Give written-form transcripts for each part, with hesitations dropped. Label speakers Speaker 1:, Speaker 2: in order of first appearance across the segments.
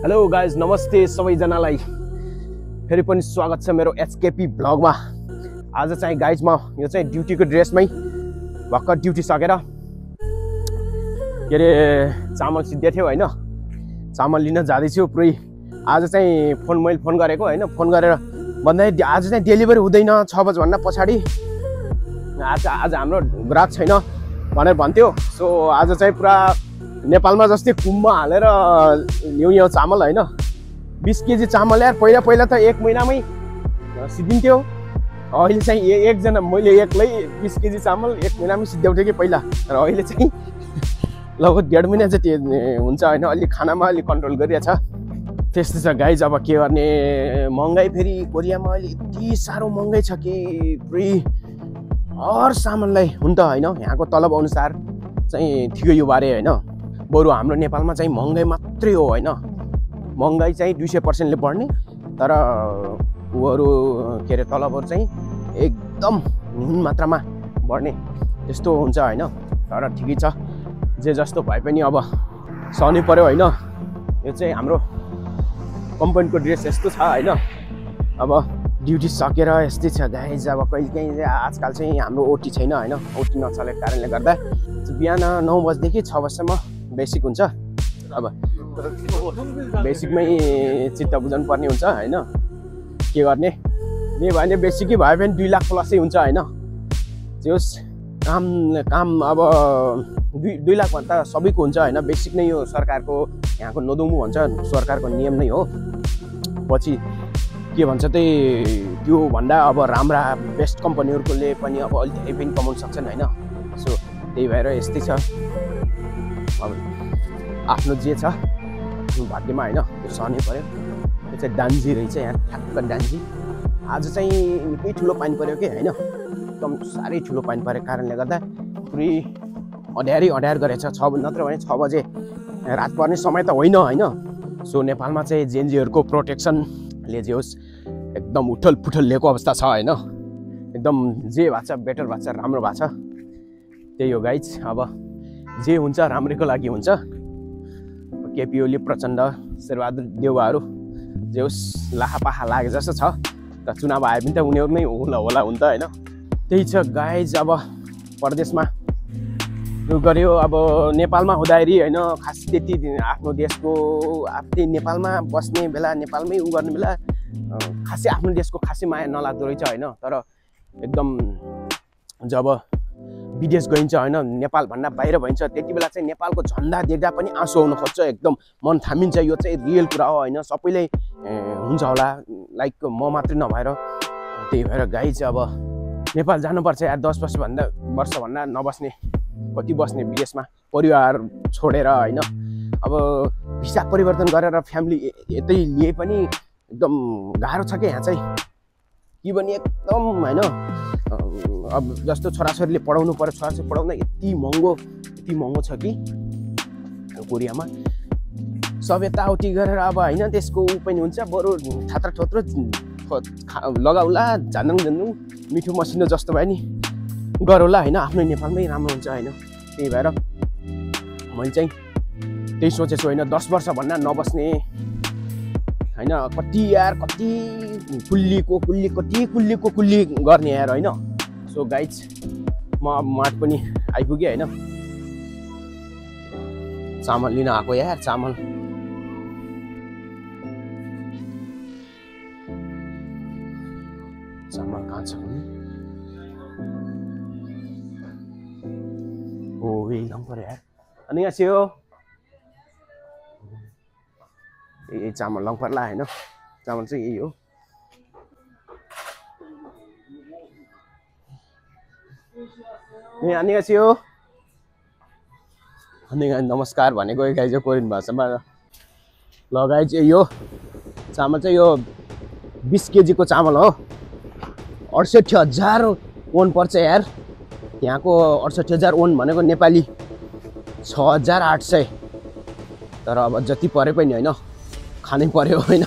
Speaker 1: Hello guys, नमस्ते सबैजनालाई। फेरि पनि स्वागत छ मेरो एचकेपी ब्लगमा। आज चाहिँ गाइज म यो चाहिँ ड्युटीको ड्रेसमै भर्खर ड्युटी सकेर के अरे चामल सिद्धे थियो हैन, चामल लिन जाँदैछु पुरै। आज चाहिँ मैले फोन गरेको हैन, फोन गरेर भन्दै आज चाहिँ डेलिभरी हुँदैन 6 बजेभन्दा पछाडि, आज हाम्रो ग्राहक छैन भनेर भन्थ्यो। सो आज चाहिँ पुरा नेपालमा जस्तै कुममा हालेर ल्याउँ यो चामल हैन। 20 केजी चामल यार। पहिला त 1 महिनामै सिद्धिन्थ्यो। अहिले चाहिँ एकजना मैले एक्लै 20 केजी चामल 1 महिनामै सिद्ध्याउँथेँ कि पहिला, तर अहिले चाहिँ लगभग 1.5 महिना जति हुन्छ हैन। अलि खानामा अलि कन्ट्रोल गरिरहेछ। त्यस्तै छ गाइज। अब के गर्ने, महँगाई फेरि कोरियामा अहिले यति साह्रो महँगाई छ कि पुरै हर सामानलाई हुन्छ हैन। यहाँको तलब अनुसार चाहिँ ठिकै यो बारे हैन। बरु हाम्रो नेपालमा चाहिँ महँगाई मात्रै हो हैन। महँगाई चाहिँ 200%ले बढ्ने, तर उहरू के अरे तलबहरू चाहिँ एकदम न्यून मात्रामा बढ्ने, त्यस्तो हुन्छ हैन। तर ठिकै छ, जे जस्तो भए पनि अब सहनै पर्यो हैन। यो चाहिँ हाम्रो कम्पनीको ड्रेस यस्तो छ हैन। अब ड्युटी सकेर यस्तै छ गाइज। अब कहिलेकाहीँ आजकल चाहिँ हाम्रो ओटी छैन हैन। ओटी नचलेको कारणले गर्दा बिहान 9 बजेदेखि 6 बजेसम्म बेसिक हुन्छ। अब बेसिकमै चित्त बुझाउनु पर्ने हुन्छ हैन। के गर्ने, जे भयो भने बेसिकै भयो भने 2 लाख प्लसै हुन्छ हैन। जे होस् काम अब 2 लाख भन्दा सबैको हुन्छ हैन। बेसिक नै यो सरकारको यहाँको नदोमु भन्छ, सरकारको नियम नै हो। पछि के भन्छ त्यही त्यो भन्दा अब राम्रा बेस्ट कम्पनीहरूले पनि अब अलि धेरै पनि कमाउन सक्छन् हैन। सो त्यही भएर यस्तै छ। अब आफ्नो जे छ भाग्यमा हैन, त्यो सहनै पर्यो। त्यो चाहिँ डान्जी रहेछ यहाँ, ठ्याक्क डान्जी। आज चाहिँ निकै ठुलो पानी पर्यो कि हैन, एकदम साह्रै ठुलो पानी परेको कारणले गर्दा पुरै अँध्यार गरेछ। नत्र भने 6 बजे रात पर्ने समय त होइन हैन। सो नेपालमा चाहिँ जेएनजीहरूको प्रोटेक्सनले जे होस् एकदम उठल पुठल लिएको अवस्था छ हैन। एकदम जे भएको छ बेटर भएको छ, राम्रो भएको छ। त्यही हो गाइज। अब जे हुन्छ राम्रैको लागि हुन्छ। केपी ओली, प्रचण्ड, शेरबहादुर देउवाहरू जे होस् लाहापाहा लागे जस्तो छ। त चुनाव आए पनि त उनीहरू नै होला हुन्छ हैन। त्यही छ गाइज। अब परदेशमा यो गर्यो, अब नेपालमा हुँदाखेरि हैन खास त्यति आफ्नो देशको आफ्नै नेपालमा बस्ने बेला, नेपालमै उ गर्ने बेला खासै आफ्नो देशको खासै माया नलाग्दो रहेछ हैन। तर एकदम जब विदेश गइन्छ हैन, नेपाल भन्दा बाहिर भइन्छ, त्यति बेला चाहिँ नेपालको झन्डा देख्दा पनि आँसु आउन खोज्छ। एकदम मन थामिन्छ। यो चाहिँ रियल कुरा हो हैन। सबैले हुन्छ होला, लाइक म मात्रै नभएर। त्यही भएर गाइज अब नेपाल जानुपर्छ यार। 10 वर्ष भन्दा नबस्ने, कति बस्ने विदेशमा परिवार छोडेर हैन। अब भिसा परिवर्तन गरेर फ्यामिली यतै लिए पनि एकदम गाह्रो छ कि यहाँ चाहिँ। के भने एकदम हैन। अब जस्तो छोराछोरीले पढाउनु पर्यो, छोराछोरी पढाउन यति महँगो छ कि कोरियामा। सब यताउति गरेर अब हैन त्यसको उ पनि हुन्छ। बरु थात्रा थोत्रो लगाउला, झान्दुङ मिठो मसिनो जस्तो भयो नि गरौला हैन। आफ्नो नेपालमै राम्रो हुन्छ हैन। त्यही भएर मैले चाहिँ त्यही सोचेछु हैन, 10 वर्ष भन्दा नबस्ने हैन। कति कुल्ली गर्ने यार हैन। सो गाइज म अब माट पनि आइपुगेँ हैन। चामल लिन आएको यार। चामल कहाँ छ भने ओ एकदम पर्यो यार। अनि यहाँ चाहिँ यही चामल लङ पर्ला हैन। चामल चाहिँ यही हो। अनि नमस्कार भनेको गाइज यो कोरियन भाषामा। ल गाइज यही हो चामल चाहिँ। यो 20 केजीको चामल हो। 68,000 वोन पर्छ यार। यहाँको 68,000 वोन भनेको नेपाली 6,800। तर अब जति परे पनि होइन, खानै पर्यो होइन।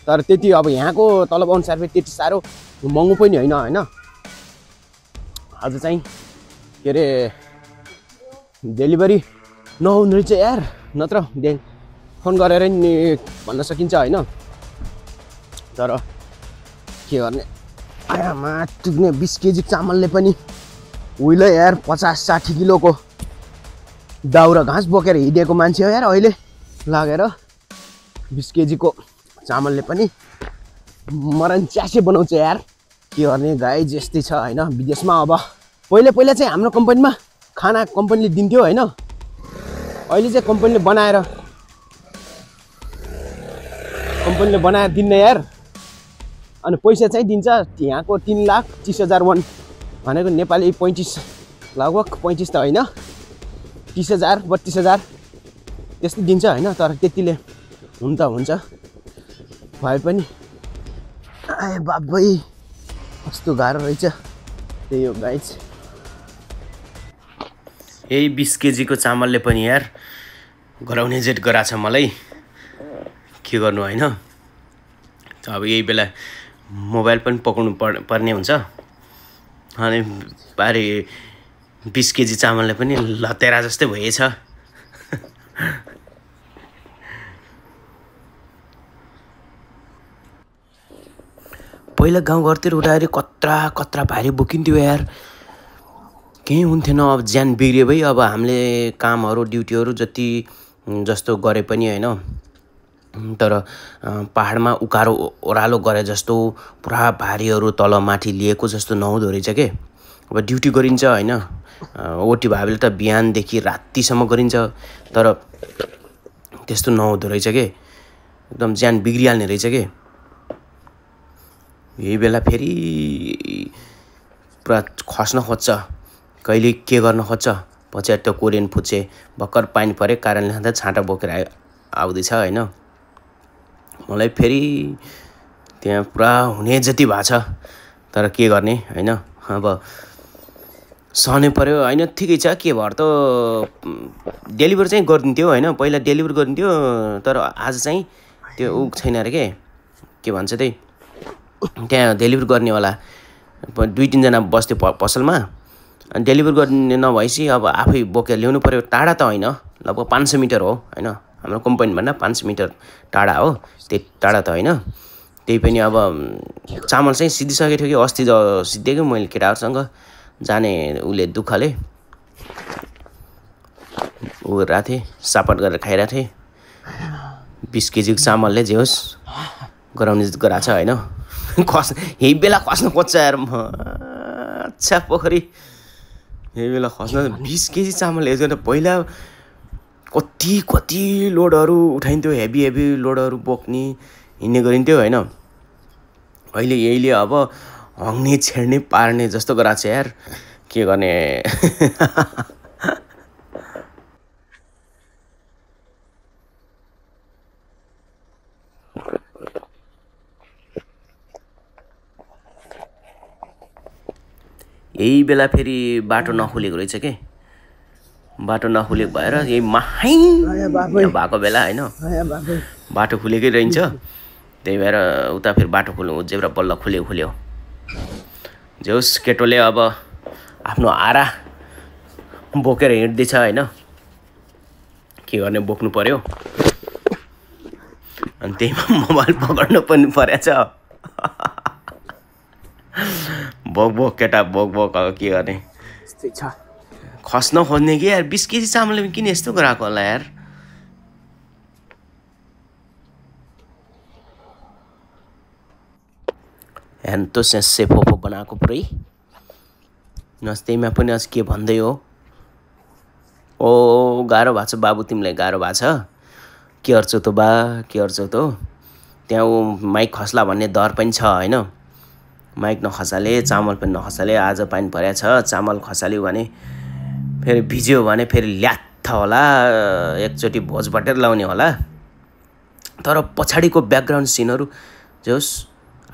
Speaker 1: तर त्यति अब यहाँको तलब अनुसार पनि त्यति साह्रो महँगो पनि होइन। आज चाहिँ के अरे डेलिभरी नहुने रहेछ यार, नत्र फोन गरेर नि भन्न सकिन्छ हैन तर के गर्ने आयामा टुक्ने 20 केजी चामलले पनि उहिले यार 50-60 किलोको दाउरा घाँस बोकेर हिँडेको मान्छे हो यार अहिले लागेर 20 केजीको चामलले पनि मरण च्यासे बनाउँछ यार के गर्ने गाई जस्तै छ हैन विदेशमा अब पहिले चाहिँ हाम्रो कम्पनीमा खाना कम्पनीले दिन्थ्यो हैन अहिले चाहिँ कम्पनीले बनाएर दिन्न यार अनि पैसा चाहिँ दिन्छ यहाँको 3,30,000 वन भनेको नेपाली 35 लगभग 35 त हैन 30,000 32,000 त्यस्तै दिन्छ हैन तर त्यतिले हुन्छ भए पनि आए बाबै कस्तो गाह्रो रहेछ त्यही हो गाइस यही 20 केजीको चामलले पनि यार गराउने जेट गराछ मलाई के गर्नु हैन अब यही बेला मोबाइल पनि पकाउनु पर्ने हुन्छ अनि बारे 20 केजी चामलले पनि लतेरा जस्तै भएछ पहिला गाउँघरतिर उठाएर कत्रा भारी बोकिन्थ्यो यार केही हुन्थेन अब ज्यान बिग्रियो भाइ अब हामीले कामहरू ड्युटीहरू जति जस्तो गरे पनि हैन तर पहाडमा उकालो ओह्रालो गरे जस्तो पुरा भारीहरू तल माथि लिएको जस्तो नहुँदो रहेछ के अब ड्युटी गरिन्छ हैन ओटी भाबीले त बिहानदेखि रातिसम्म गरिन्छ तर त्यस्तो नहुँदो रहेछ के एकदम ज्यान बिग्रिहाल्ने रहेछ के यही बेला फेरि पुरा खस्न खोज्छ कहिले के गर्न खोज्छ पछि त्यो कोरियन फुच्चे भर्खर पानी परे कारणले गर्दा छाँटा बोकेर आउँदैछ हैन मलाई फेरि त्यहाँ पुरा हुने जति भएको छ तर के गर्ने हैन अब सहनै पर्यो हैन ठिकै छ के भएर त डेलिभर चाहिँ गरिदिन्थ्यो हैन पहिला डेलिभर गरिदिन्थ्यो तर आज चाहिँ त्यो छैन रे के भन्छ त्यही त्यहाँ डेलिभर गर्नेवाला 2-3 जना बस्थ्यो पसलमा अनि डेलिभर गर्ने नभएपछि अब आफै बोकेर ल्याउनु पर्यो टाढा त हैन लगभग 500 मिटर हो हैन हाम्रो कम्पनीभन्दा 500 मिटर टाढा हो त्यति टाढा त हैन त्यही पनि अब चामल चाहिँ सिद्धिसकेको थियो कि अस्ति सिद्धेको मैले केटाहरूसँग जाने उले दुःखले उ राथे सापट गरेर खाइरहेको थिएँ 20 केजीको चामलले जे होस् गराउने गराछ हैन यही बेला खस्न खोज्छ यार अच्छा पोखरी यही बेला खस्न 20 केजी चामल हेर्छ त पहिला कति लोडहरू उठाइन्थ्यो हेभी लोडहरू बोक्ने हिँड्ने गरिन्थ्यो हैन अहिले यहीले अब हङ्ने छेड्ने पार्ने जस्तो गराछ यार के गर्ने यही बेला फेरि बाटो नखुलेको रहेछ के बाटो नखुलेको भएर यही माहाइ भएको बेला हैन बाटो खुलेकै रहन्छ त्यही भएर उता फेरि बाटो खुल्नु जेब्रा बल्ल खुल्यो जेउस केटोले अब आफ्नो आरा बोकेर हिँड्दैछ हैन के गर्ने बोक्नु पर्यो अनि त्यहीमा मोबाइल पक्ड्नु पनि परेछ बोक केटा बोक के गर्ने यस्तै छ खस्न खोज्ने कि यार 20 केजी चामलले किन यस्तो गराएको होला यार हेर्नु त सेफोफो बनाएको पुरै नस्तेमा पनि अझ के भन्दै हो ओ गाह्रो भएको छ बाबु तिमीलाई गाह्रो भएको छ के गर्छौ त त्यहाँ ऊ माइक खस्ला भन्ने डर पनि छ हैन माइक नखसाले चामल पनि नखसाले आज पानी परेछ चामल खसाल्यो भने फेरि भिज्यो भने फेरि ल्याथ होला एकचोटि भोज बटेर लाउने होला तर पछाडिको ब्याकग्राउन्ड सिनहरु जोस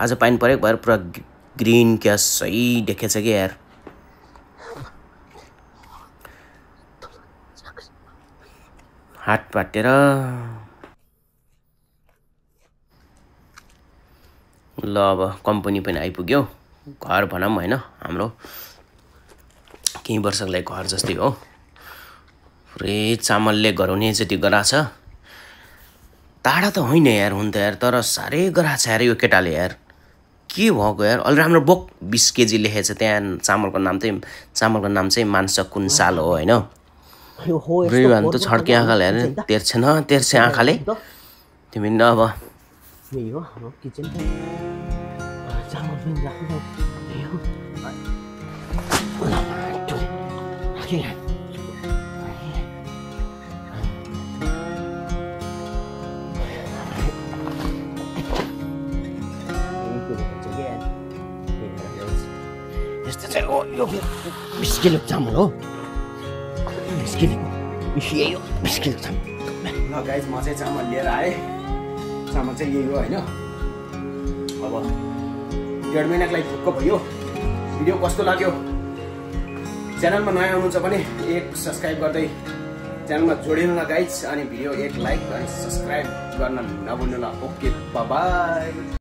Speaker 1: आज पानी परेको भएर पुरा ग्रीन क्या सही देखेछ के यार हात पाटेर ल अब कम्पनी पनि आइपुग्यो घर भनौं हैन हाम्रो केही वर्षको लागि घर जस्तै हो पुरै चामलले गराउने जति गराछ
Speaker 2: टाढा त होइन यार हुन त यार तर साह्रै गराएको छ यार यो केटाले यार के भएको यार अलि राम्रो बोक 20 केजी लेखेको छ त्यहाँ चामलको नाम चाहिँ मानसकुन साल हो होइन बिहान त छड्के आँखाले हेर्ने तेर्छे आँखाले तिमी न अब
Speaker 1: यही हो किचन चामल पनि राख्नु यस्तो चाहिँ हो यो 20 किलो चामल हो 20 किलो यही हो 20 किलो चामल ल गाइज म चाहिँ चामल लिएर आएँ चामल चाहिँ यही हो होइन अब 1.5 महिनाको लागि ढुक्क भयो भिडियो कस्तो लाग्यो च्यानलमा नयाँ हुनुहुन्छ भने एक सब्सक्राइब गर्दै च्यानलमा जोडिनु न गाइज अनि भिडियो एक लाइक अनि सब्सक्राइब गर्न नभुल्नु ल ओके बाई